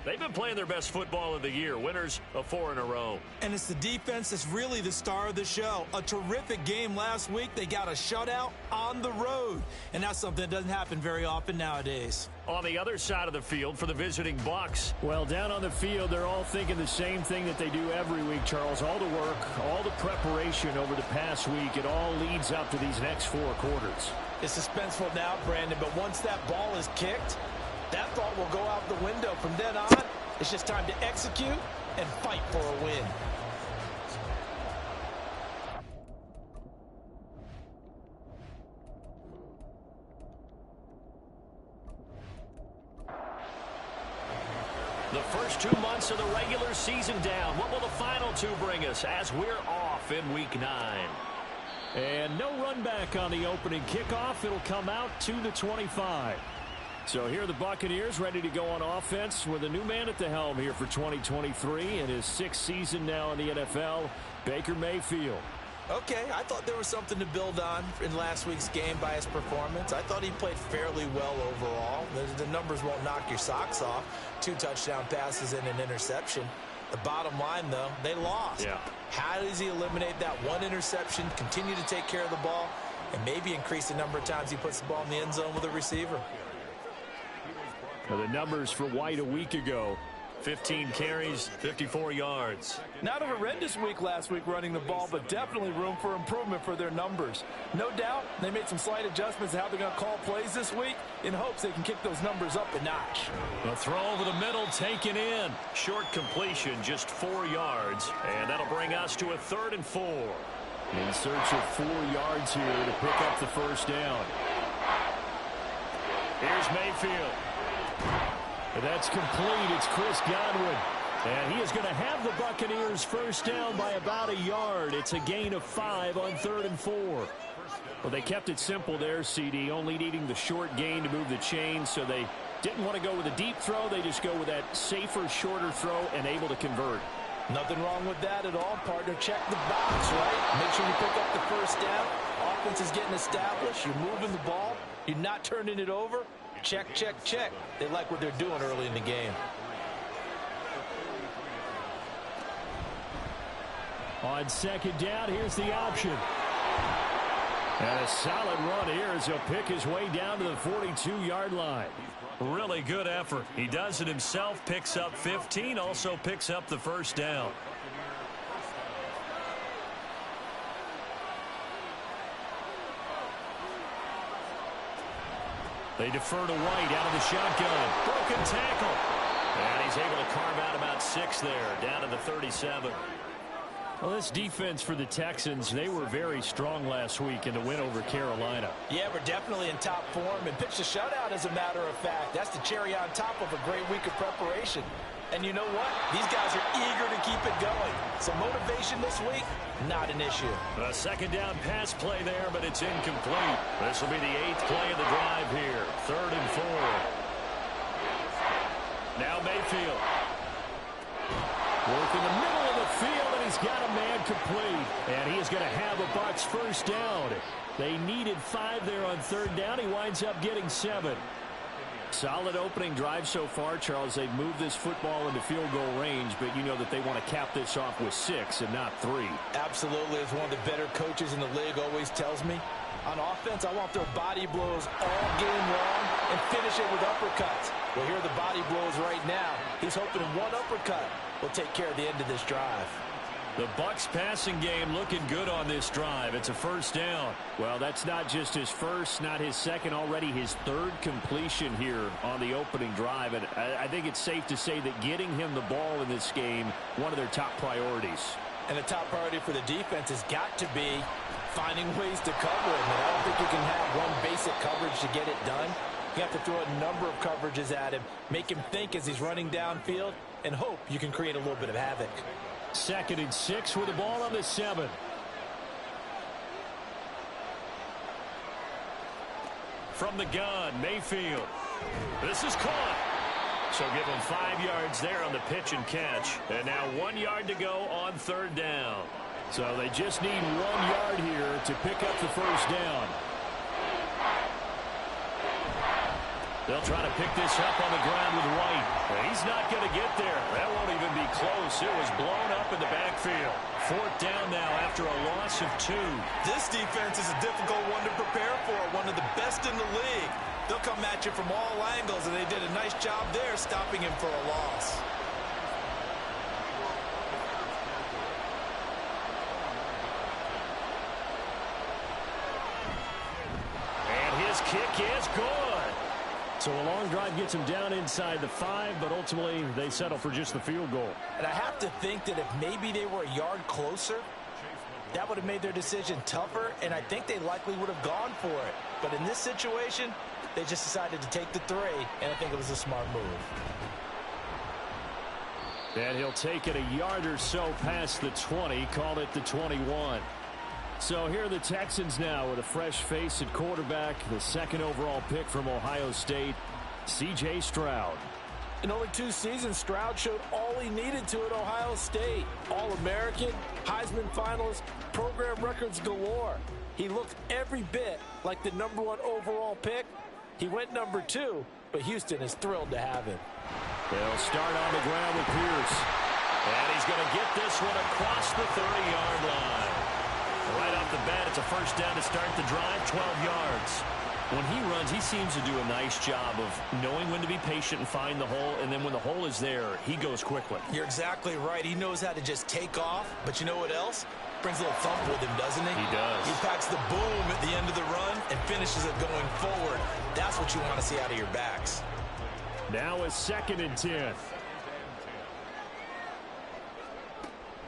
They've been playing their best football of the year, winners of 4 in a row. And it's the defense that's really the star of the show. A terrific game last week. They got a shutout on the road, and that's something that doesn't happen very often nowadays. On the other side of the field for the visiting Bucs. Well, down on the field, they're all thinking the same thing that they do every week, Charles. All the work, all the preparation over the past week, it all leads up to these next 4 quarters. It's suspenseful now, Brandon, but once that ball is kicked, that thought will go out the window. From then on, it's just time to execute and fight for a win. The first 2 months of the regular season down. What will the final 2 bring us as we're off in Week 9? And no run back on the opening kickoff. It'll come out to the 25. So here are the Buccaneers ready to go on offense with a new man at the helm here for 2023 in his 6th season now in the NFL, Baker Mayfield. Okay, I thought there was something to build on in last week's game by his performance. I thought he played fairly well overall. The numbers won't knock your socks off. 2 touchdown passes and an interception. The bottom line, though, they lost. Yeah. How does he eliminate that 1 interception, continue to take care of the ball, and maybe increase the number of times he puts the ball in the end zone with a receiver? Now the numbers for White a week ago. 15 carries, 54 yards. Not a horrendous week last week running the ball, but definitely room for improvement for their numbers. No doubt they made some slight adjustments to how they're going to call plays this week in hopes they can kick those numbers up a notch. A throw over the middle taken in. Short completion, just 4 yards. And that'll bring us to a 3rd and 4. In search of 4 yards here to pick up the first down. Here's Mayfield. That's complete. It's Chris Godwin. And he is going to have the Buccaneers first down by about a yard. It's a gain of 5 on 3rd and 4. Well, they kept it simple there, CD, only needing the short gain to move the chain, so they didn't want to go with a deep throw. They just go with that safer, shorter throw and able to convert. Nothing wrong with that at all, partner. Check the box, right? Make sure you pick up the first down. Offense is getting established. You're moving the ball. You're not turning it over. Check, check, check. They like what they're doing early in the game. On 2nd down, here's the option. And a solid run here as he'll pick his way down to the 42-yard line. Really good effort. He does it himself, picks up 15, also picks up the first down. They defer to White out of the shotgun. Broken tackle. And he's able to carve out about 6 there, down to the 37. Well, this defense for the Texans, they were very strong last week in the win over Carolina. Yeah, we're definitely in top form and pitched a shutout, as a matter of fact. That's the cherry on top of a great week of preparation. And you know what? These guys are eager to keep it going. So motivation this week, not an issue. A 2nd down pass play there, but it's incomplete. This will be the 8th play of the drive here. 3rd and 4. Now Mayfield. Work in the middle of the field, and he's got a man complete. And he is going to have a Bucs first down. They needed 5 there on 3rd down. He winds up getting 7. Solid opening drive so far, Charles. They've moved this football into field goal range, but you know that they want to cap this off with 6 and not 3. Absolutely. As one of the better coaches in the league always tells me, on offense, I want their body blows all game long and finish it with uppercuts. Well, here are the body blows right now. He's hoping one uppercut will take care of the end of this drive. The Bucs passing game looking good on this drive. It's a first down. Well, that's not just his first, not his second, already his 3rd completion here on the opening drive. And I think it's safe to say that getting him the ball in this game, one of their top priorities. And the top priority for the defense has got to be finding ways to cover him. And I don't think you can have one basic coverage to get it done. You have to throw a number of coverages at him, make him think as he's running downfield, and hope you can create a little bit of havoc. 2nd and 6 with the ball on the 7. From the gun, Mayfield. This is caught. So give him 5 yards there on the pitch and catch. And now 1 yard to go on 3rd down. So they just need 1 yard here to pick up the first down. They'll try to pick this up on the ground with White. He's not going to get there. That won't even be close. It was blown up in the backfield. 4th down now after a loss of 2. This defense is a difficult one to prepare for, one of the best in the league. They'll come at you from all angles, and they did a nice job there stopping him for a loss. And his kick is good. So a long drive gets him down inside the 5, but ultimately they settle for just the field goal. And I have to think that if maybe they were a yard closer, that would have made their decision tougher, and I think they likely would have gone for it. But in this situation, they just decided to take the 3, and I think it was a smart move. And he'll take it a yard or so past the 20, call it the 21. So here are the Texans now with a fresh face at quarterback, the 2nd overall pick from Ohio State, C.J. Stroud. In only 2 seasons, Stroud showed all he needed to at Ohio State. All-American, Heisman finalist, program records galore. He looked every bit like the #1 overall pick. He went #2, but Houston is thrilled to have him. They'll start on the ground with Pierce. And he's going to get this one across the 30-yard line. Right off the bat, it's a 1st down to start the drive, 12 yards. When he runs, he seems to do a nice job of knowing when to be patient and find the hole, and then when the hole is there, he goes quickly. You're exactly right. He knows how to just take off, but you know what else? Brings a little thump with him, doesn't he? He does. He packs the boom at the end of the run and finishes it going forward. That's what you want to see out of your backs. Now a 2nd and 10.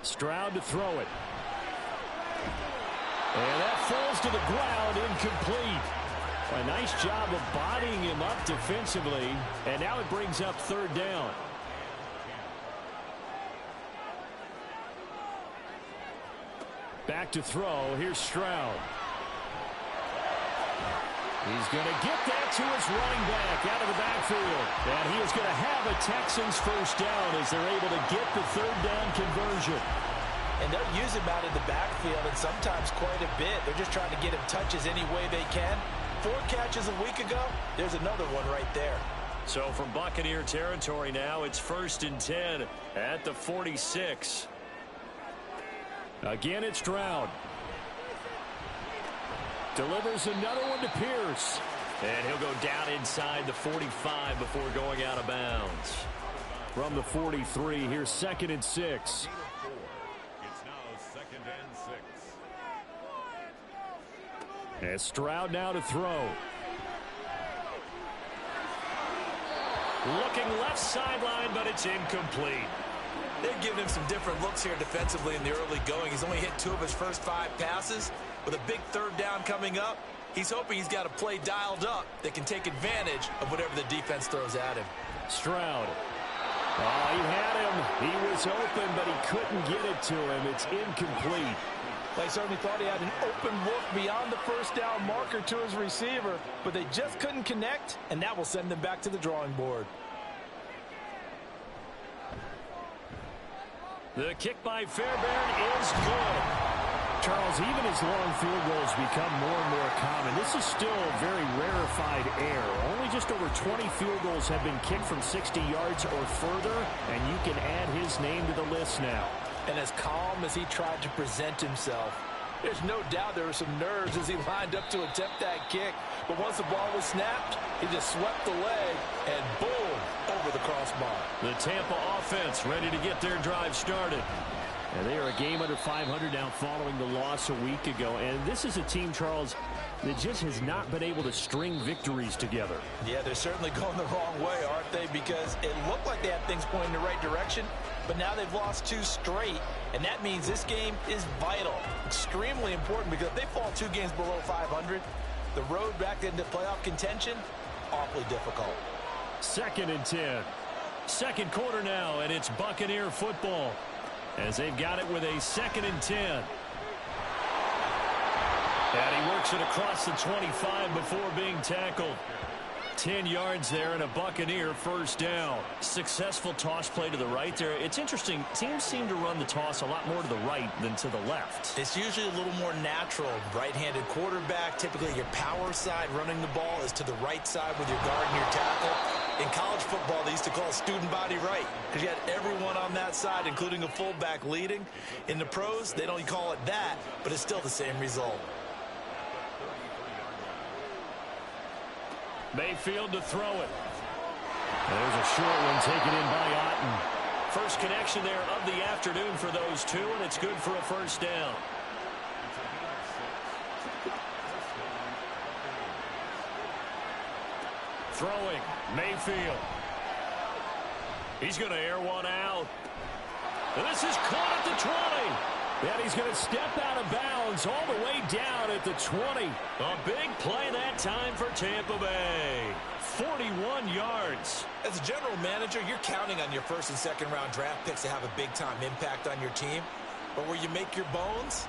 Stroud to throw it. And that falls to the ground, incomplete. A nice job of bodying him up defensively, and now it brings up 3rd down. Back to throw. Here's Stroud. He's going to get that to his running back out of the backfield. And he is going to have a Texans 1st down as they're able to get the 3rd down conversion. And they'll use him out of the backfield, and sometimes quite a bit. They're just trying to get him touches any way they can. 4 catches a week ago, there's another one right there. So from Buccaneer territory now, it's 1st and 10 at the 46. Again, it's Stroud. Delivers another one to Pierce. And he'll go down inside the 45 before going out of bounds. From the 43, here's 2nd and 6. As Stroud now to throw. Looking left sideline, but it's incomplete. They've given him some different looks here defensively in the early going. He's only hit 2 of his first 5 passes. With a big 3rd down coming up, he's hoping he's got a play dialed up that can take advantage of whatever the defense throws at him. Stroud. Oh, he had him. He was open, but he couldn't get it to him. It's incomplete. They certainly thought he had an open look beyond the 1st down marker to his receiver, but they just couldn't connect, and that will send them back to the drawing board. The kick by Fairbairn is good. Charles, even as long field goals become more and more common, this is still very rarefied air. Only just over 20 field goals have been kicked from 60 yards or further, and you can add his name to the list now. And as calm as he tried to present himself, there's no doubt there were some nerves as he lined up to attempt that kick. But once the ball was snapped, he just swept the leg and boom, over the crossbar. The Tampa offense ready to get their drive started. And they are a game under 500 now following the loss a week ago. And this is a team, Charles, that just has not been able to string victories together. Yeah, they're certainly going the wrong way, aren't they? Because it looked like they had things pointing in the right direction, but now they've lost 2 straight. And that means this game is vital, extremely important, because if they fall 2 games below 500, the road back into playoff contention, awfully difficult. 2nd and 10. 2nd quarter now, and it's Buccaneer football as they've got it with a 2nd and 10. And he works it across the 25 before being tackled. 10 yards there and a Buccaneer first down. Successful toss play to the right there. It's interesting. Teams seem to run the toss a lot more to the right than to the left. It's usually a little more natural. Right-handed quarterback, typically your power side running the ball is to the right side with your guard and your tackle. In college football, they used to call student body right because you had everyone on that side, including a fullback leading. In the pros, they don't call it that, but it's still the same result. Mayfield to throw it. There's a short one taken in by Otten. First connection there of the afternoon for those two, and it's good for a first down. Throwing, Mayfield. He's going to air one out. And this is caught at the 20. And he's going to step out of bounds all the way down at the 20. A big play that time for Tampa Bay. 41 yards. As a general manager, you're counting on your first and second round draft picks to have a big-time impact on your team. But where you make your bones,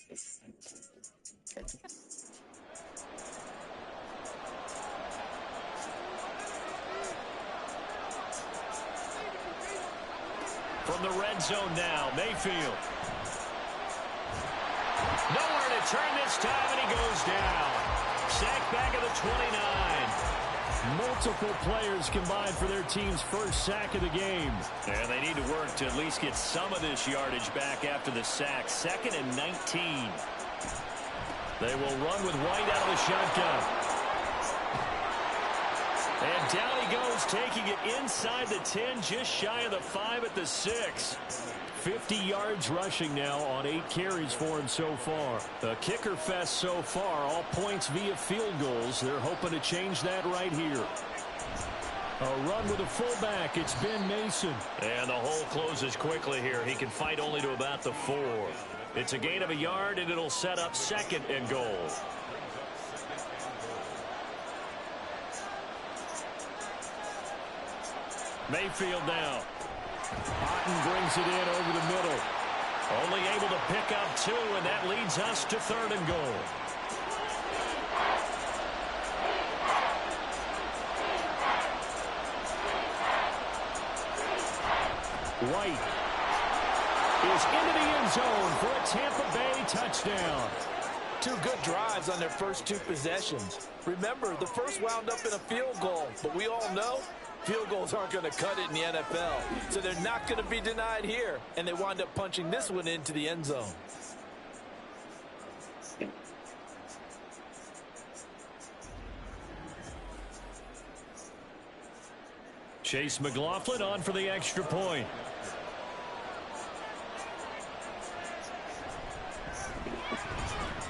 From the red zone now, Mayfield. Nowhere to turn this time, and he goes down. Sacked back at the 29. Multiple players combined for their team's first sack of the game. And they need to work to at least get some of this yardage back after the sack. 2nd and 19. They will run with White out of the shotgun. And down he goes, taking it inside the 10, just shy of the 5 at the 6. 50 yards rushing now on 8 carries for him so far. A kicker fest so far, all points via field goals. They're hoping to change that right here. A run with a fullback. It's Ben Mason. And the hole closes quickly here. He can fight only to about the 4. It's a gain of a yard, and it'll set up 2nd and goal. Mayfield now. Otten brings it in over the middle. Only able to pick up 2, and that leads us to 3rd and goal. White is into the end zone for a Tampa Bay touchdown. 2 good drives on their first 2 possessions. Remember, the first wound up in a field goal, but we all know field goals aren't going to cut it in the NFL. So they're not going to be denied here, and they wind up punching this one into the end zone. Chase McLaughlin on for the extra point.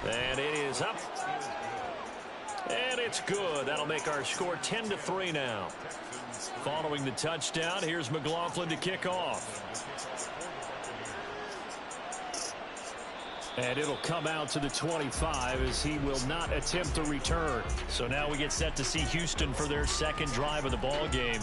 And it is up. And it's good. That'll make our score 10-3 now. Following the touchdown, here's McLaughlin to kick off. And it'll come out to the 25 as he will not attempt to return. So now we get set to see Houston for their second drive of the ball game.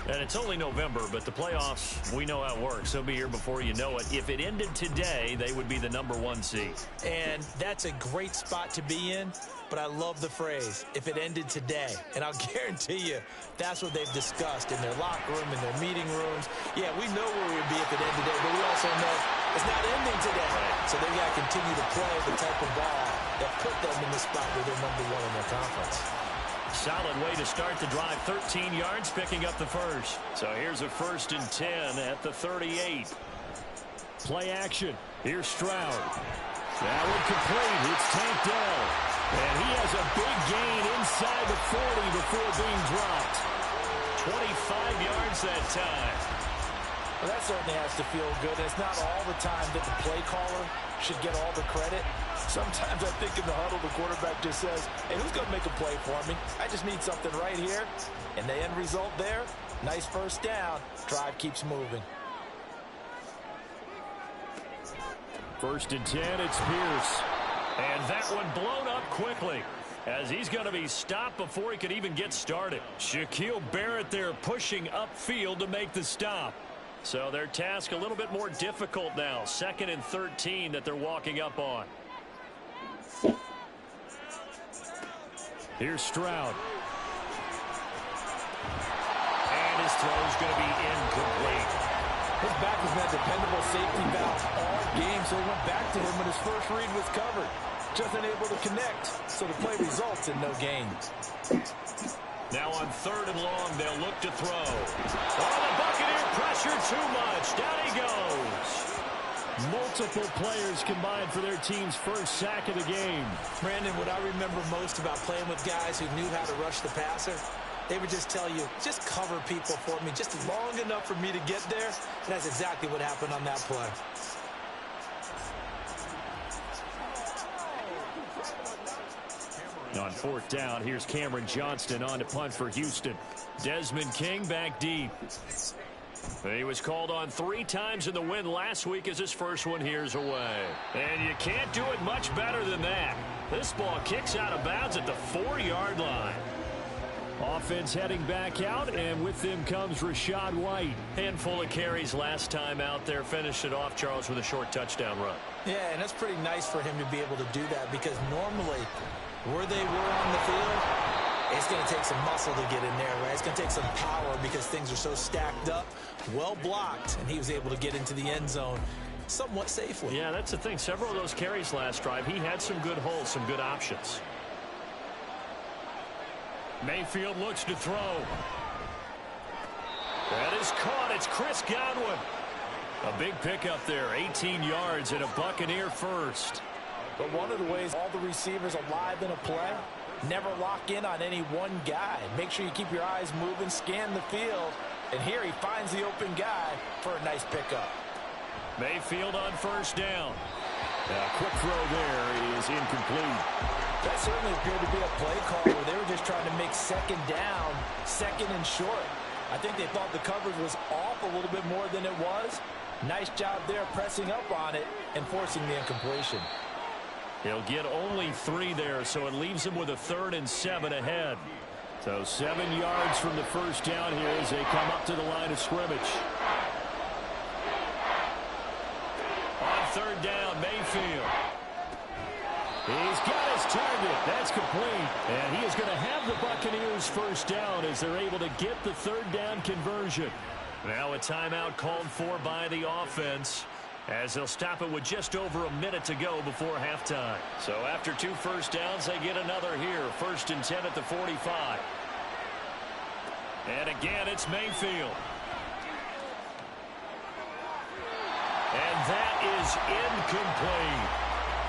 And it's only November, but the playoffs, we know how it works. They'll be here before you know it. If it ended today, they would be the #1 seed. And that's a great spot to be in, but I love the phrase, if it ended today. And I'll guarantee you, that's what they've discussed in their locker room, in their meeting rooms. Yeah, we know where we would be if it ended today, but we also know it's not ending today. So they've got to continue to play the type of ball that put them in the spot where they're #1 in their conference. Solid way to start the drive. 13 yards, picking up the first. So here's a 1st and 10 at the 38. Play action. Here's Stroud. That one complete. It's Tank Dell. And he has a big gain inside the 40 before being dropped. 25 yards that time. Well, that certainly has to feel good. It's not all the time that the play caller should get all the credit. Sometimes I think in the huddle, the quarterback just says, hey, who's going to make a play for me? I just need something right here. And the end result there, nice first down. Drive keeps moving. 1st and 10, it's Pierce. And that one blown up quickly as he's going to be stopped before he could even get started. Shaquille Barrett there pushing upfield to make the stop. So their task a little bit more difficult now. 2nd and 13 that they're walking up on. Here's Stroud. And his throw's going to be incomplete. His back has been a dependable safety valve all game, so he went back to him when his first read was covered. Just unable to connect, so the play results in no gain. Now on 3rd and long, they'll look to throw. Oh, the Buccaneer pressure too much. Down he goes. Multiple players combined for their team's first sack of the game. Brandon, what I remember most about playing with guys who knew how to rush the passer, they would just tell you, just cover people for me, just long enough for me to get there. And that's exactly what happened on that play. On 4th down, here's Cameron Johnston on to punt for Houston. Desmond King back deep. He was called on 3 times in the win last week as his first one here's away. And you can't do it much better than that. This ball kicks out of bounds at the 4-yard line. Offense heading back out, and with them comes Rachaad White. Handful of carries last time out there. Finished it off, Charles, with a short touchdown run. Yeah, and that's pretty nice for him to be able to do that because normally where they were on the field, it's going to take some muscle to get in there, right? It's going to take some power because things are so stacked up, well blocked, and he was able to get into the end zone somewhat safely. Yeah, that's the thing. Several of those carries last drive, he had some good holes, some good options. Mayfield looks to throw. That is caught. It's Chris Godwin. A big pickup there, 18 yards and a Buccaneer first. But one of the ways all the receivers alive in a play, never lock in on any one guy. Make sure you keep your eyes moving, scan the field, and here he finds the open guy for a nice pickup. Mayfield on first down. A quick throw there is incomplete. That certainly appeared to be a play call where they were just trying to make second down, second and short. I think they thought the coverage was off a little bit more than it was. Nice job there pressing up on it and forcing the incompletion. He'll get only 3 there, so it leaves him with a 3rd and 7 ahead. So 7 yards from the first down here as they come up to the line of scrimmage. On third down, Mayfield. He's got his target. That's complete. And he is going to have the Buccaneers first down as they're able to get the 3rd down conversion. Now a timeout called for by the offense as they'll stop it with just over a minute to go before halftime. So after 2 first downs, they get another here. 1st and 10 at the 45. And again, it's Mayfield. And that is incomplete.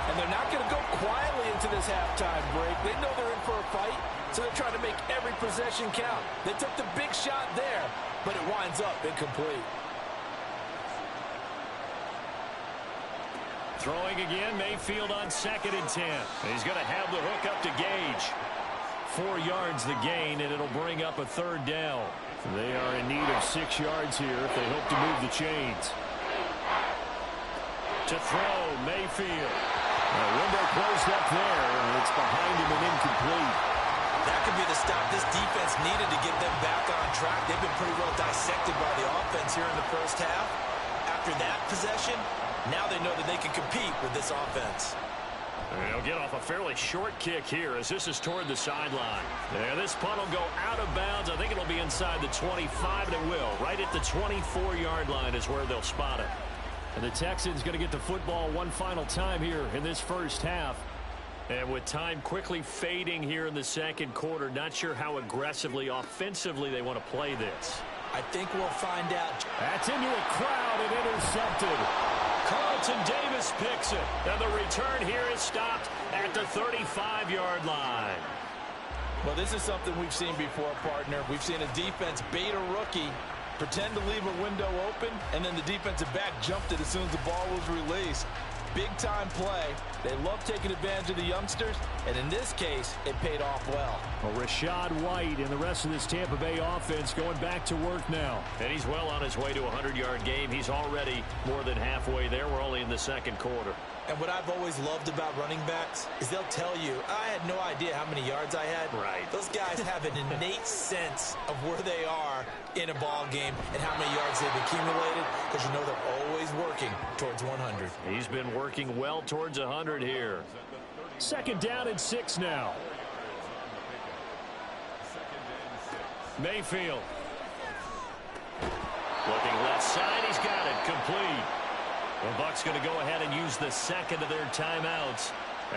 And they're not going to go quietly into this halftime break. They know they're in for a fight, so they're trying to make every possession count. They took the big shot there, but it winds up incomplete. Throwing again, Mayfield on 2nd and 10. He's going to have the hook up to Gage. 4 yards the gain, and it'll bring up a 3rd down. They are in need of 6 yards here if they hope to move the chains. To throw, Mayfield. The window closed up there, and it's behind him and incomplete. That could be the stop this defense needed to get them back on track. They've been pretty well dissected by the offense here in the first half. After that possession, now they know that they can compete with this offense. They'll get off a fairly short kick here as this is toward the sideline. And this punt will go out of bounds. I think it'll be inside the 25, and it will. Right at the 24-yard line is where they'll spot it. And the Texans going to get the football one final time here in this first half. And with time quickly fading here in the second quarter, not sure how aggressively, offensively they want to play this. I think we'll find out. That's into a crowd and intercepted. Carlton Davis picks it. And the return here is stopped at the 35-yard line. Well, this is something we've seen before, partner. We've seen a defense bait a rookie, pretend to leave a window open, and then the defensive back jumped it as soon as the ball was released. Big-time play. They love taking advantage of the youngsters, and in this case, it paid off well. Well, Rachaad White and the rest of this Tampa Bay offense going back to work now. And he's well on his way to a 100-yard game. He's already more than halfway there. We're only in the second quarter. And what I've always loved about running backs is they'll tell you, I had no idea how many yards I had. Right. Those guys have an innate sense of where they are in a ball game and how many yards they've accumulated, because you know they're always working towards 100. He's been working well towards 100 here. 2nd down and 6 now. Mayfield. Looking left side, he's got it, complete. The Bucs going to go ahead and use the second of their timeouts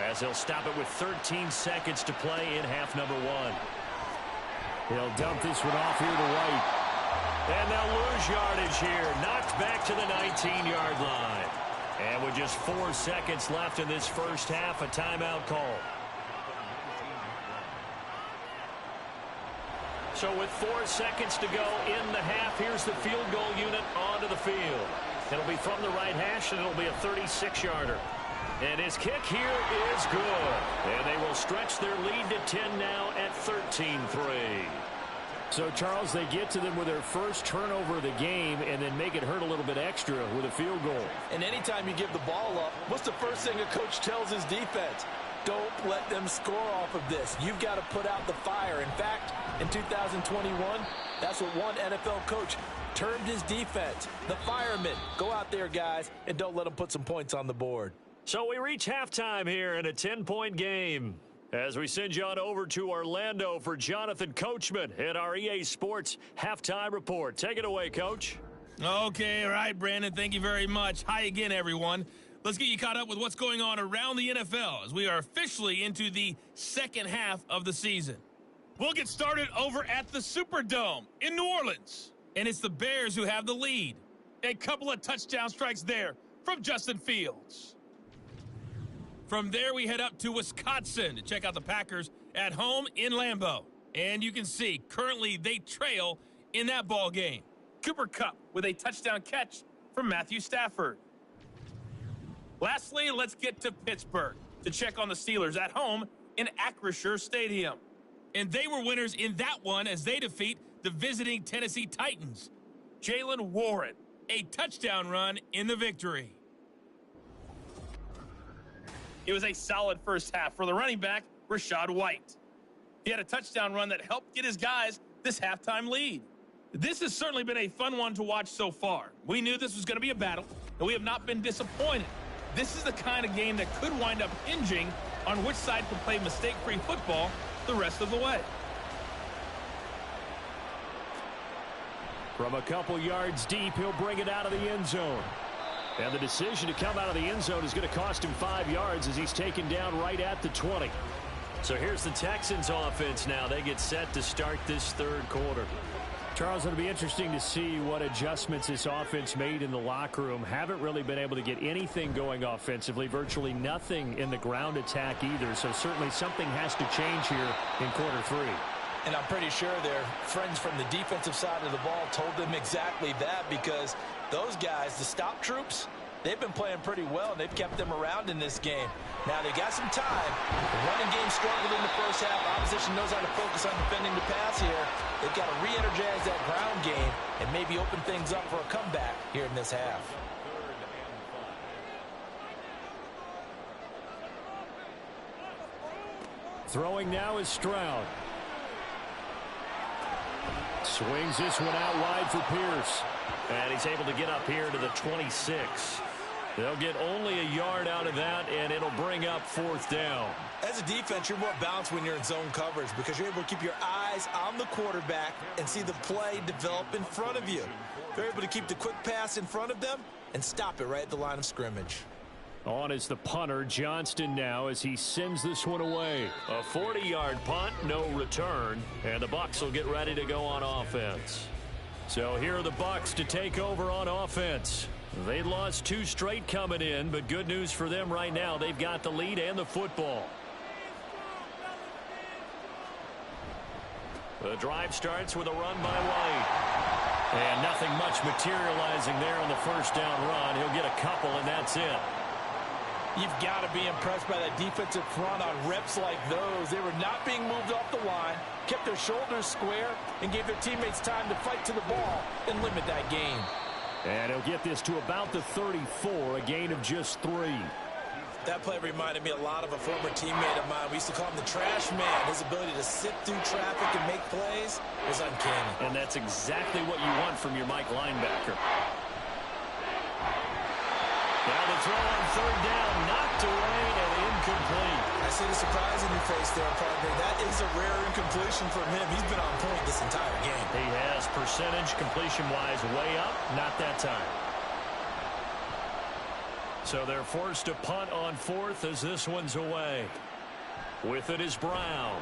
as they'll stop it with 13 seconds to play in half number 1. He'll dump this one off here to White. And they'll lose yardage here. Knocked back to the 19-yard line. And with just 4 seconds left in this first half, a timeout call. So with 4 seconds to go in the half, here's the field goal unit onto the field. It'll be from the right hash, and it'll be a 36-yarder. And his kick here is good. And they will stretch their lead to 10 now at 13-3. So, Charles, they get to them with their first turnover of the game and then make it hurt a little bit extra with a field goal. And anytime you give the ball up, what's the first thing a coach tells his defense? Don't let them score off of this. You've got to put out the fire. In fact, in 2021, that's what one NFL coach termed his defense. The firemen. Go out there, guys, and don't let them put some points on the board. So we reach halftime here in a 10-point game. As we send you on over to Orlando for Jonathan Coachman at our EA Sports Halftime Report. Take it away, Coach. Okay, all right, Brandon. Thank you very much. Hi again, everyone. Let's get you caught up with what's going on around the NFL as we are officially into the second half of the season. We'll get started over at the Superdome in New Orleans. And it's the Bears who have the lead. A couple of touchdown strikes there from Justin Fields. From there, we head up to Wisconsin to check out the Packers at home in Lambeau. And you can see, currently they trail in that ball game. Cooper Kupp with a touchdown catch from Matthew Stafford. Lastly, let's get to Pittsburgh to check on the Steelers at home in Acrisure Stadium. And they were winners in that one as they defeat the visiting Tennessee Titans. Jalen Warren, a touchdown run in the victory. It was a solid first half for the running back, Rachaad White. He had a touchdown run that helped get his guys this halftime lead. This has certainly been a fun one to watch so far. We knew this was going to be a battle, and we have not been disappointed. This is the kind of game that could wind up hinging on which side can play mistake-free football the rest of the way. From a couple yards deep, he'll bring it out of the end zone. And the decision to come out of the end zone is going to cost him 5 yards as he's taken down right at the 20. So here's the Texans offense now. They get set to start this third quarter. Charles, it'll be interesting to see what adjustments this offense made in the locker room. Haven't really been able to get anything going offensively, virtually nothing in the ground attack either. So certainly something has to change here in quarter three. And I'm pretty sure their friends from the defensive side of the ball told them exactly that, because those guys, the stop troops, they've been playing pretty well, and they've kept them around in this game. Now, they got some time. The running game struggled in the first half. Opposition knows how to focus on defending the pass here. They've got to re-energize that ground game and maybe open things up for a comeback here in this half. Throwing now is Stroud. Swings this one out wide for Pierce. And he's able to get up here to the 26. They'll get only a yard out of that, and it'll bring up fourth down. As a defense, you're more balanced when you're in zone coverage because you're able to keep your eyes on the quarterback and see the play develop in front of you. They're able to keep the quick pass in front of them and stop it right at the line of scrimmage. On is the punter, Johnston, now as he sends this one away. A 40-yard punt, no return, and the Bucs will get ready to go on offense. So here are the Bucs to take over on offense. They lost 2 straight coming in, but good news for them right now. They've got the lead and the football. The drive starts with a run by White. And nothing much materializing there on the first down run. He'll get a couple, and that's it. You've got to be impressed by that defensive front on reps like those. They were not being moved off the line, kept their shoulders square, and gave their teammates time to fight to the ball and limit that gain. And he'll get this to about the 34, a gain of just 3. That play reminded me a lot of a former teammate of mine. We used to call him the trash man. His ability to sit through traffic and make plays was uncanny. And that's exactly what you want from your Mike linebacker. Now the throw on third down, knocked away and incomplete. I see the surprise in your face there, partner. That is a rare incompletion from him. He's been on point this entire game. He has, percentage completion-wise way up, not that time. So they're forced to punt on fourth as this one's away. With it is Brown.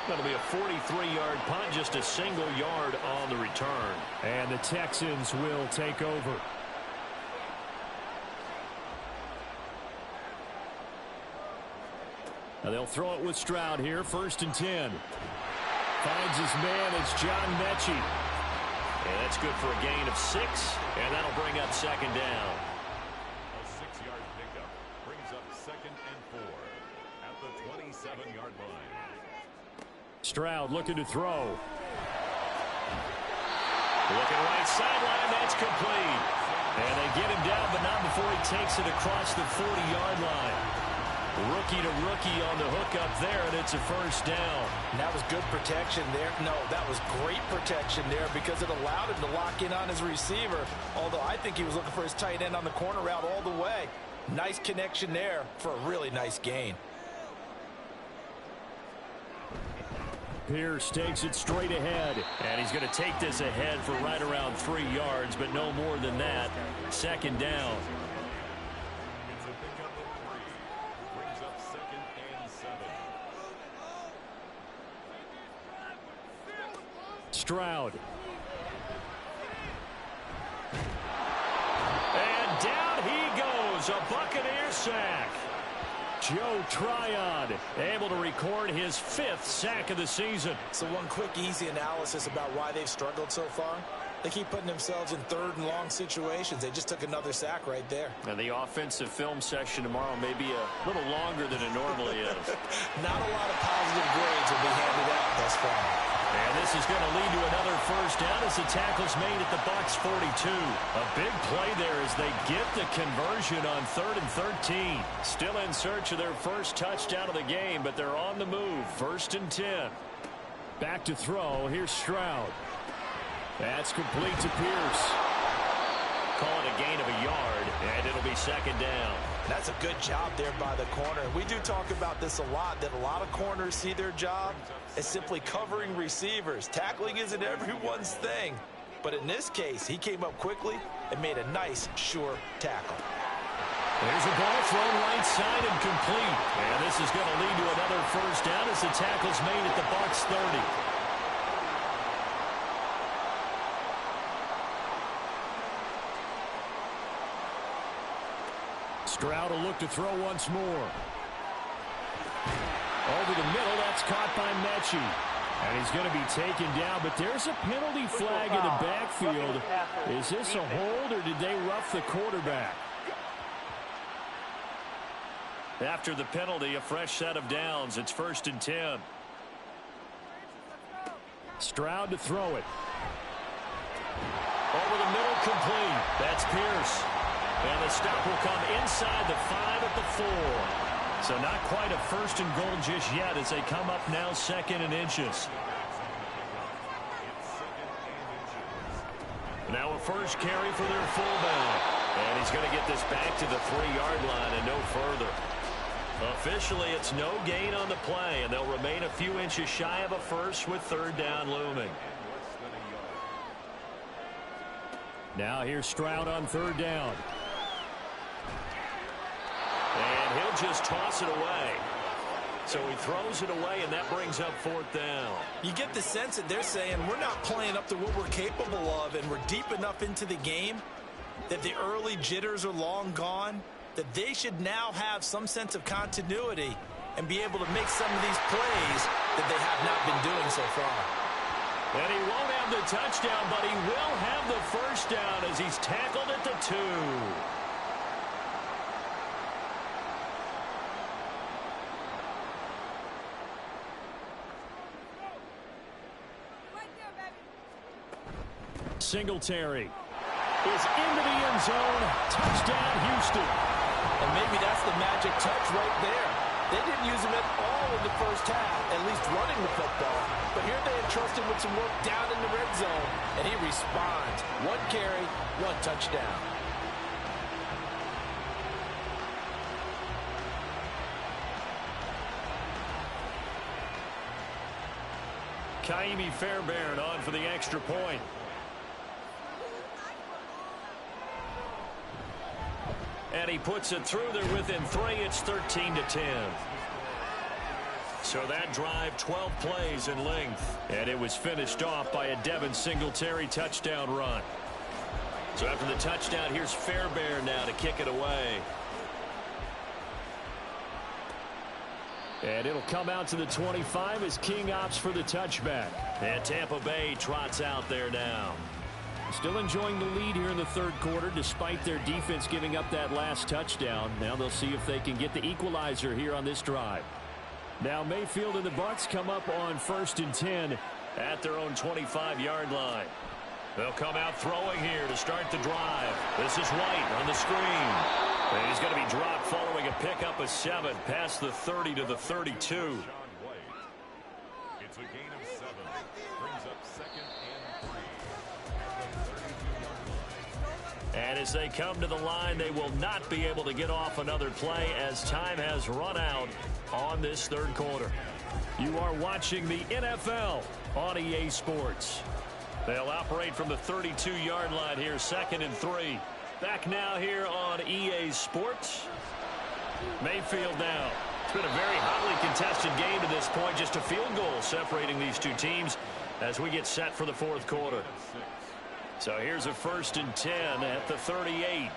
That'll be a 43-yard punt, just a single yard on the return. And the Texans will take over. Now they'll throw it with Stroud here, 1st and 10. Finds his man, it's John Mechie. And that's good for a gain of 6, and that'll bring up second down. A 6-yard pickup brings up 2nd and 4 at the 27-yard line. Stroud looking to throw. Looking right sideline, that's complete. And they get him down, but not before he takes it across the 40-yard line. Rookie to rookie on the hookup there, and it's a first down. And that was good protection there. No, that was great protection there because it allowed him to lock in on his receiver, although I think he was looking for his tight end on the corner route all the way. Nice connection there for a really nice gain. Pierce takes it straight ahead. And he's going to take this ahead for right around 3 yards, but no more than that. Second down. It's a pickup of 3. Brings up 2nd and 7. Stroud. And down he goes. A Buccaneer sack. Joe Tryon able to record his 5th sack of the season. So one quick, easy analysis about why they've struggled so far. They keep putting themselves in 3rd and long situations. They just took another sack right there. And the offensive film session tomorrow may be a little longer than it normally is. Not a lot of positive grades will be handed out thus far. And this is going to lead to another first down as the tackle's made at the Bucs 42. A big play there as they get the conversion on 3rd and 13. Still in search of their first touchdown of the game, but they're on the move. 1st and 10. Back to throw. Here's Stroud. That's complete to Pierce. Call it a gain of a yard, and it'll be 2nd down. That's a good job there by the corner. We do talk about this a lot, that a lot of corners see their job as simply covering receivers. Tackling isn't everyone's thing. But in this case, he came up quickly and made a nice, sure tackle. There's a ball thrown right side and complete. And this is going to lead to another first down as the tackle's made at the Bucs 30. Stroud will look to throw once more. Over the middle, that's caught by Mechie. And he's going to be taken down, but there's a penalty flag in the backfield. Is this a hold, or did they rough the quarterback? After the penalty, a fresh set of downs. It's 1st and 10. Stroud to throw it. Over the middle, complete. That's Pierce. And the stop will come inside the 5 at the 4. So not quite a 1st and goal just yet as they come up now 2nd and inches. Now a first carry for their fullback. And he's going to get this back to the 3-yard line and no further. Officially, it's no gain on the play, and they'll remain a few inches shy of a first with 3rd down looming. Now here's Stroud on 3rd down. And he'll just toss it away. So he throws it away, and that brings up 4th down. You get the sense that they're saying we're not playing up to what we're capable of, and we're deep enough into the game that the early jitters are long gone, that they should now have some sense of continuity and be able to make some of these plays that they have not been doing so far. And he won't have the touchdown, but he will have the first down as he's tackled at the 2. Singletary is into the end zone. Touchdown, Houston. And maybe that's the magic touch right there. They didn't use him at all in the first half, at least running the football. But here they entrust him with some work down in the red zone, and he responds. 1 carry, 1 touchdown. Kaimi Fairbairn on for the extra point. And he puts it through there within 3. It's 13-10. So that drive, 12 plays in length. And it was finished off by a Devin Singletary touchdown run. So after the touchdown, here's Fairbairn now to kick it away. And it'll come out to the 25 as King opts for the touchback. And Tampa Bay trots out there now. Still enjoying the lead here in the 3rd quarter despite their defense giving up that last touchdown. Now they'll see if they can get the equalizer here on this drive. Now Mayfield and the Bucs come up on 1st and 10 at their own 25-yard line. They'll come out throwing here to start the drive. This is White on the screen. And he's going to be dropped following a pickup of 7 past the 30 to the 32. It's a gain of 7. Brings up 2nd and 3. And as they come to the line, they will not be able to get off another play as time has run out on this third quarter. You are watching the NFL on EA Sports. They'll operate from the 32-yard line here, 2nd and 3. Back now here on EA Sports. Mayfield now. It's been a very hotly contested game to this point. Just a field goal separating these two teams as we get set for the fourth quarter. So here's a 1st and 10 at the 38.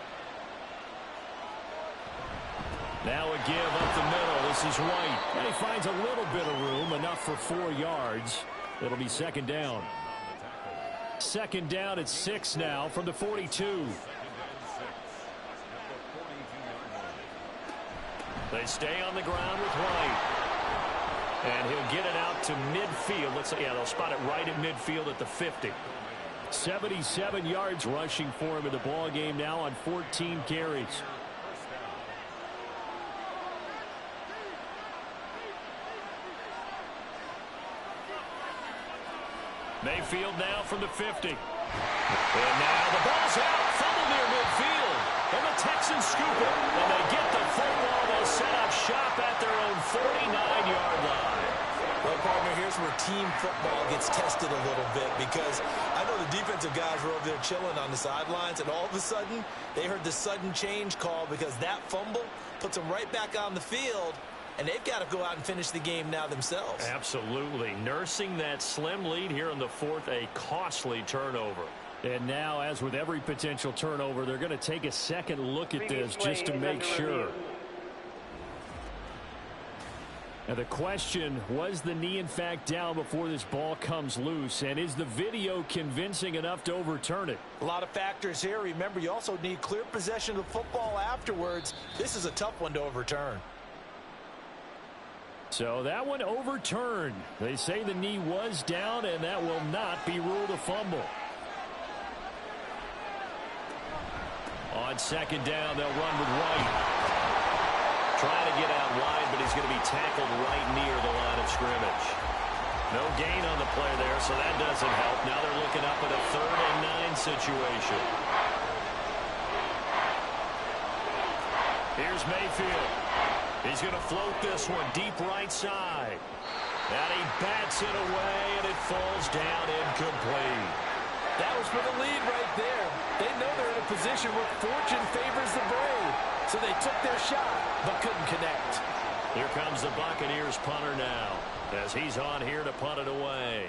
Now a give up the middle. This is White. And he finds a little bit of room, enough for 4 yards. It'll be 2nd down. 2nd down at 6 now from the 42. They stay on the ground with White. And he'll get it out to midfield. They'll spot it right at midfield at the 50. 77 yards rushing for him in the ball game now on 14 carries. Mayfield now from the 50. And now the ball's out. Fumble near midfield. And the Texans scoop it. And they get the football. They'll set up shop at their own 49-yard line. Well, partner, here's where team football gets tested a little bit, because I know the defensive guys were over there chilling on the sidelines, and all of a sudden they heard the sudden change call because that fumble puts them right back on the field, and they've got to go out and finish the game now themselves. Absolutely. Nursing that slim lead here in the fourth, a costly turnover. And now, as with every potential turnover, they're going to take a second look at this just to make sure. Now the question, was the knee in fact down before this ball comes loose? And is the video convincing enough to overturn it? A lot of factors here. Remember, you also need clear possession of the football afterwards. This is a tough one to overturn. So that one overturned. They say the knee was down, and that will not be ruled a fumble. On 2nd down, they'll run with White. Trying to get out wide, but he's going to be tackled right near the line of scrimmage. No gain on the play there, so that doesn't help. Now they're looking up at a 3rd and 9 situation. Here's Mayfield. He's going to float this one deep right side. And he bats it away, and it falls down incomplete. That was for the lead right there. They know they're in a position where fortune favors the brave. So they took their shot, but couldn't connect. Here comes the Buccaneers punter now, as he's on here to punt it away.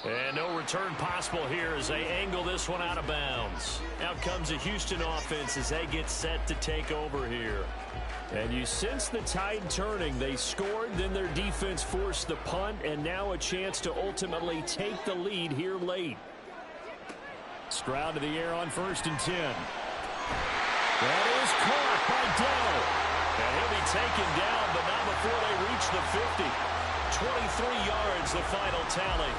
And no return possible here as they angle this one out of bounds. Out comes the Houston offense as they get set to take over here. And you sense the tide turning. They scored, then their defense forced the punt, and now a chance to ultimately take the lead here late. Stroud to the air on 1st and 10. That is caught by Dell. And he'll be taken down, but not before they reach the 50. 23 yards, the final tally.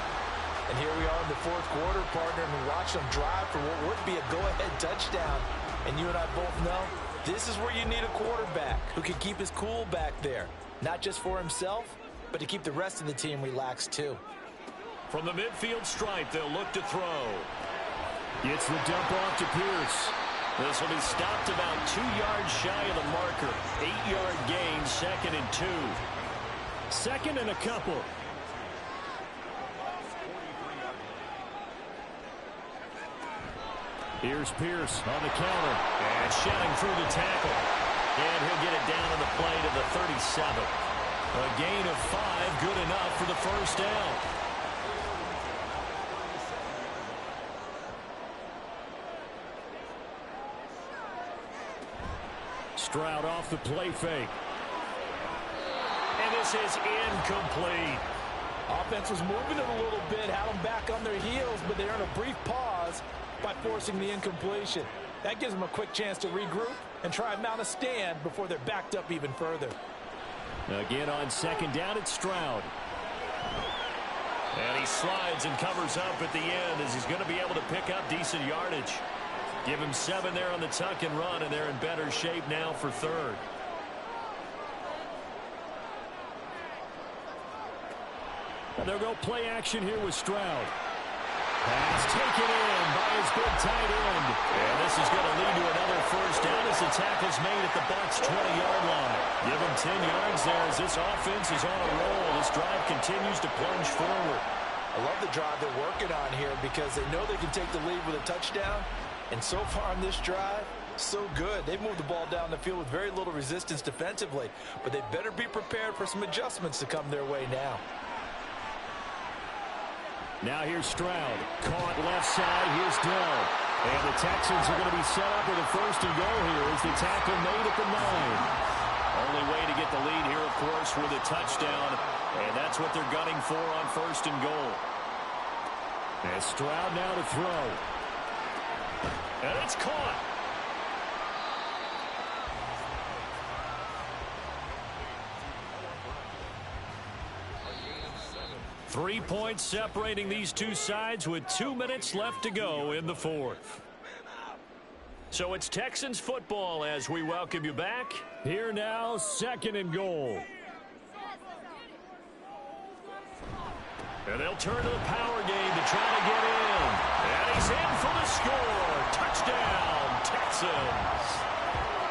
And here we are in the fourth quarter, partner, and we watch them drive for what would be a go-ahead touchdown. And you and I both know this is where you need a quarterback who can keep his cool back there. Not just for himself, but to keep the rest of the team relaxed too. From the midfield stripe, they'll look to throw. Gets the dump off to Pierce. This will be stopped about 2 yards shy of the marker. 8-yard gain, 2nd and 2. 2nd and a couple. Here's Pierce on the counter. And shedding through the tackle. And he'll get it down on the play to the 37. A gain of 5, good enough for the 1st down. Stroud off the play fake. And this is incomplete. Offense was moving it a little bit, had them back on their heels, but they earned a brief pause by forcing the incompletion. That gives them a quick chance to regroup and try and mount a stand before they're backed up even further. Again on 2nd down, it's Stroud. And he slides and covers up at the end as he's going to be able to pick up decent yardage. Give him 7 there on the tuck and run, and they're in better shape now for third. And they'll go play action here with Stroud. Pass taken in by his big tight end. And this is going to lead to another first down as the tackle's made at the Bucs 20-yard line. Give him 10 yards there as this offense is on a roll. This drive continues to plunge forward. I love the drive they're working on here because they know they can take the lead with a touchdown. And so far on this drive, so good. They've moved the ball down the field with very little resistance defensively. But they better be prepared for some adjustments to come their way now. Now here's Stroud. Caught left side. Here's Dell. And the Texans are going to be set up with a first and goal here as the tackle made at the 9. Only way to get the lead here, of course, with a touchdown. And that's what they're gunning for on first and goal. And Stroud now to throw. And it's caught. Three points separating these two sides with 2 minutes left to go in the fourth. So it's Texans football as we welcome you back. Here now, second and goal. And they'll turn to the power game to try to get in. And he's in for the score. Touchdown, Texans.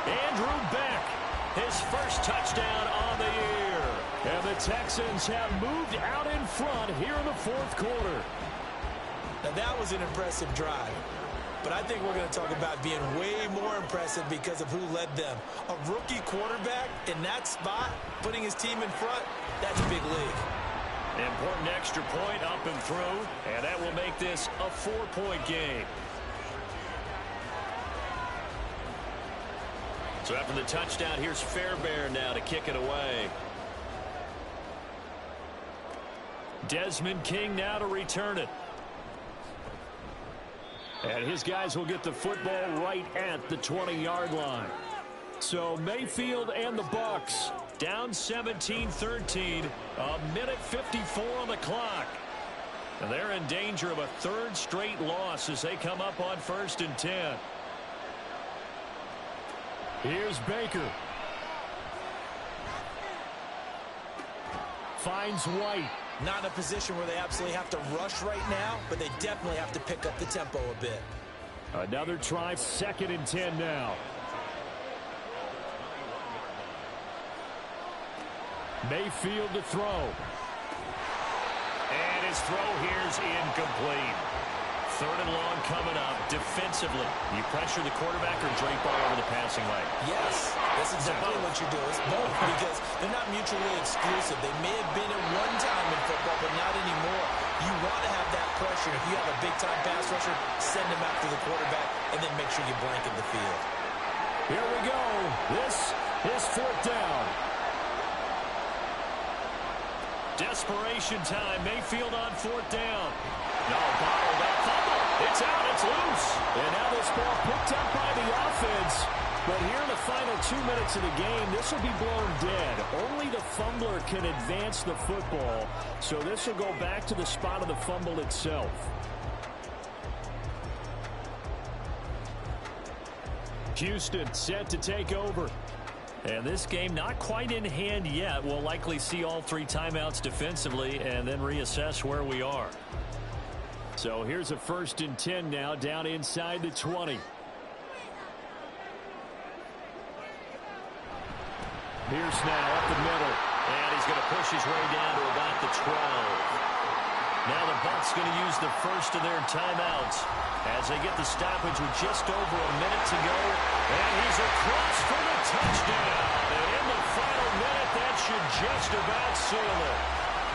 Andrew Beck, his first touchdown on the year. And the Texans have moved out in front here in the fourth quarter. Now that was an impressive drive. But I think we're going to talk about being way more impressive because of who led them. A rookie quarterback in that spot, putting his team in front, that's big league. Important extra point up and through, and that will make this a 4-point game. So after the touchdown, here's Fairbairn now to kick it away. Desmond King now to return it. And his guys will get the football right at the 20-yard line. So Mayfield and the Bucs down 17-13, a minute 54 on the clock. And they're in danger of a third straight loss as they come up on 1st and 10. Here's Baker. Finds White. Not in a position where they absolutely have to rush right now, but they definitely have to pick up the tempo a bit. Another try, 2nd and 10 now. Mayfield to throw. And his throw here's incomplete. 3rd and long coming up. Defensively, you pressure the quarterback or drape all over the passing lane? Yes, that's exactly what you do. It's both because they're not mutually exclusive. They may have been at one time in football, but not anymore. You want to have that pressure. If you have a big-time pass rusher, send him after the quarterback, and then make sure you blanket the field. Here we go. This is 4th down. Desperation time. Mayfield on 4th down. No, bottled up. Fumble. It's out. It's loose. And now this ball picked up by the offense. But here in the final 2 minutes of the game, this will be blown dead. Only the fumbler can advance the football. So this will go back to the spot of the fumble itself. Houston set to take over. And this game not quite in hand yet. We'll likely see all 3 timeouts defensively and then reassess where we are. So here's a 1st and 10 now down inside the 20. Pierce now up the middle. And he's going to push his way down to about the 12. Now the Bucs going to use the first of their timeouts as they get the stoppage with just over a minute to go. And he's across for the touchdown. And in the final minute, that should just about seal it.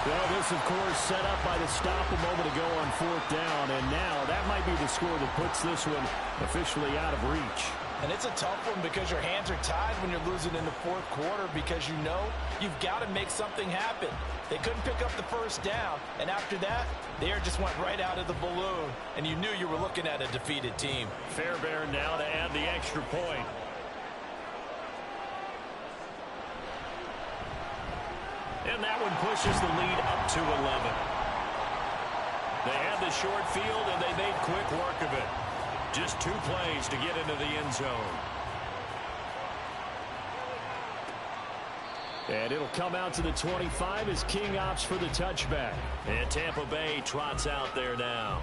Well, this, of course, set up by the stop a moment ago on 4th down. And now that might be the score that puts this one officially out of reach. And it's a tough one because your hands are tied when you're losing in the 4th quarter because you know you've got to make something happen. They couldn't pick up the first down, and after that, the air just went right out of the balloon, and you knew you were looking at a defeated team. Fairbairn now to add the extra point. And that one pushes the lead up to 11. They had the short field, and they made quick work of it. Just 2 plays to get into the end zone. And it'll come out to the 25 as King opts for the touchback. And Tampa Bay trots out there now.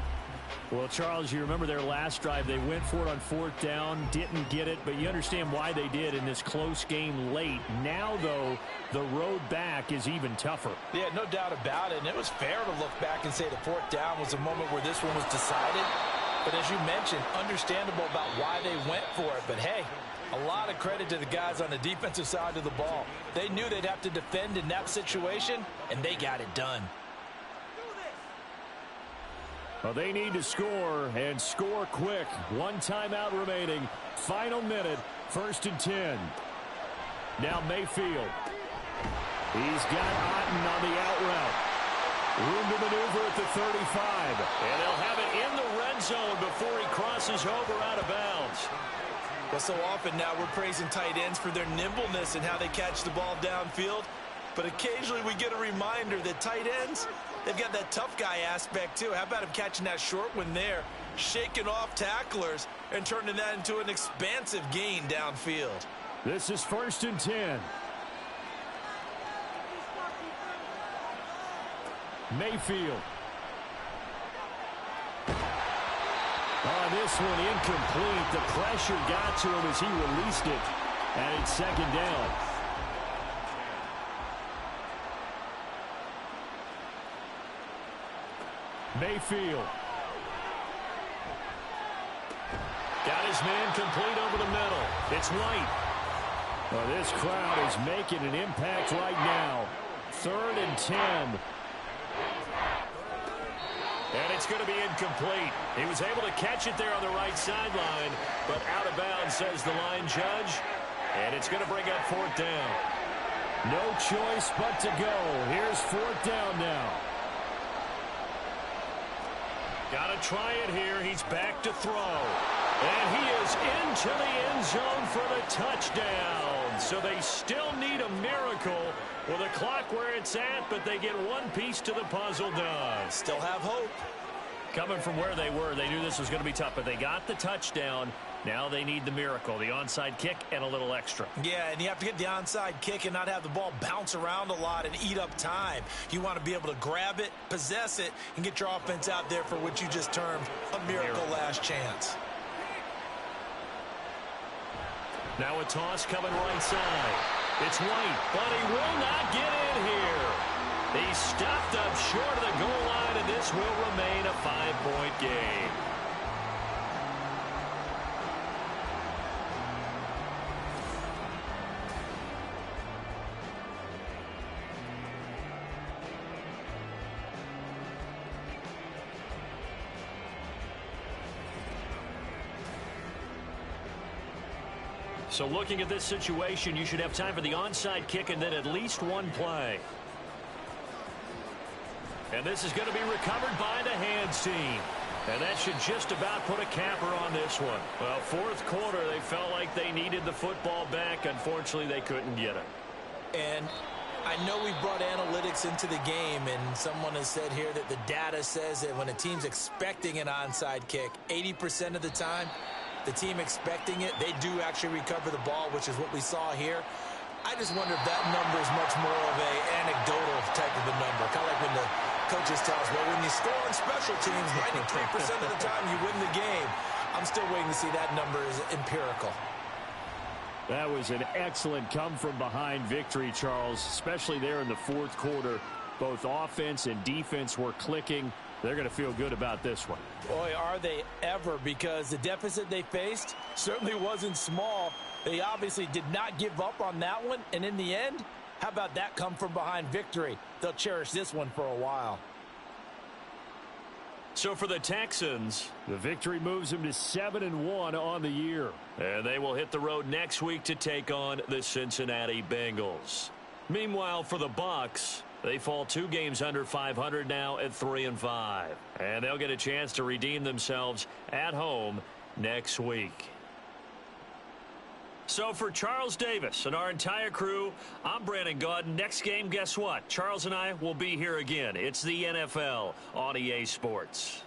Well, Charles, you remember their last drive. They went for it on 4th down, didn't get it, but you understand why they did in this close game late. Now, though, the road back is even tougher. Yeah, no doubt about it. And it was fair to look back and say the 4th down was a moment where this one was decided. But as you mentioned, understandable about why they went for it. But, hey, a lot of credit to the guys on the defensive side of the ball. They knew they'd have to defend in that situation, and they got it done. Well, they need to score, and score quick. 1 timeout remaining. Final minute, 1st and 10. Now Mayfield. He's got Otten on the out route. Room to maneuver at the 35. And they'll have it in the red zone before he crosses over out of bounds. Well, so often now we're praising tight ends for their nimbleness and how they catch the ball downfield. But occasionally we get a reminder that tight ends, they've got that tough guy aspect too. How about him catching that short one there, shaking off tacklers, and turning that into an expansive gain downfield? This is 1st and 10. Mayfield. On this one, incomplete. The pressure got to him as he released it. And it's 2nd down. Mayfield. Got his man complete over the middle. It's White. Well, this crowd is making an impact right now. 3rd and 10. And it's going to be incomplete. He was able to catch it there on the right sideline, but out of bounds, says the line judge. And it's going to bring up 4th down. No choice but to go. Here's 4th down now. Got to try it here. He's back to throw. And he is into the end zone for the touchdown. So they still need a miracle with a clock where it's at, but they get one piece to the puzzle done. Still have hope. Coming from where they were, they knew this was going to be tough, but they got the touchdown. Now they need the miracle, the onside kick and a little extra. Yeah, and you have to get the onside kick and not have the ball bounce around a lot and eat up time. You want to be able to grab it, possess it, and get your offense out there for what you just termed a miracle last chance. Now a toss coming right side. It's White, but he will not get in here. He stopped up short of the goal line, and this will remain a 5-point game. So looking at this situation, you should have time for the onside kick and then at least one play. And this is going to be recovered by the hands team. And that should just about put a capper on this one. Well, 4th quarter, they felt like they needed the football back. Unfortunately, they couldn't get it. And I know we brought analytics into the game, and someone has said here that the data says that when a team's expecting an onside kick, 80% of the time, the team expecting it, they do actually recover the ball, which is what we saw here. I just wonder if that number is much more of an anecdotal type of a number. Kind of like when the coaches tell us, well, when you score on special teams, 93% of the time you win the game. I'm still waiting to see that number is empirical. That was an excellent come-from-behind victory, Charles, especially there in the 4th quarter. Both offense and defense were clicking. They're going to feel good about this one. Boy, are they ever, because the deficit they faced certainly wasn't small. They obviously did not give up on that one, and in the end, how about that come-from-behind victory? They'll cherish this one for a while. So for the Texans, the victory moves them to 7-1 on the year. And they will hit the road next week to take on the Cincinnati Bengals. Meanwhile, for the Bucs, they fall 2 games under 500 now at 3-5. And they'll get a chance to redeem themselves at home next week. So for Charles Davis and our entire crew, I'm Brandon Gaudin. Next game, guess what? Charles and I will be here again. It's the NFL on EA Sports.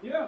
Yeah.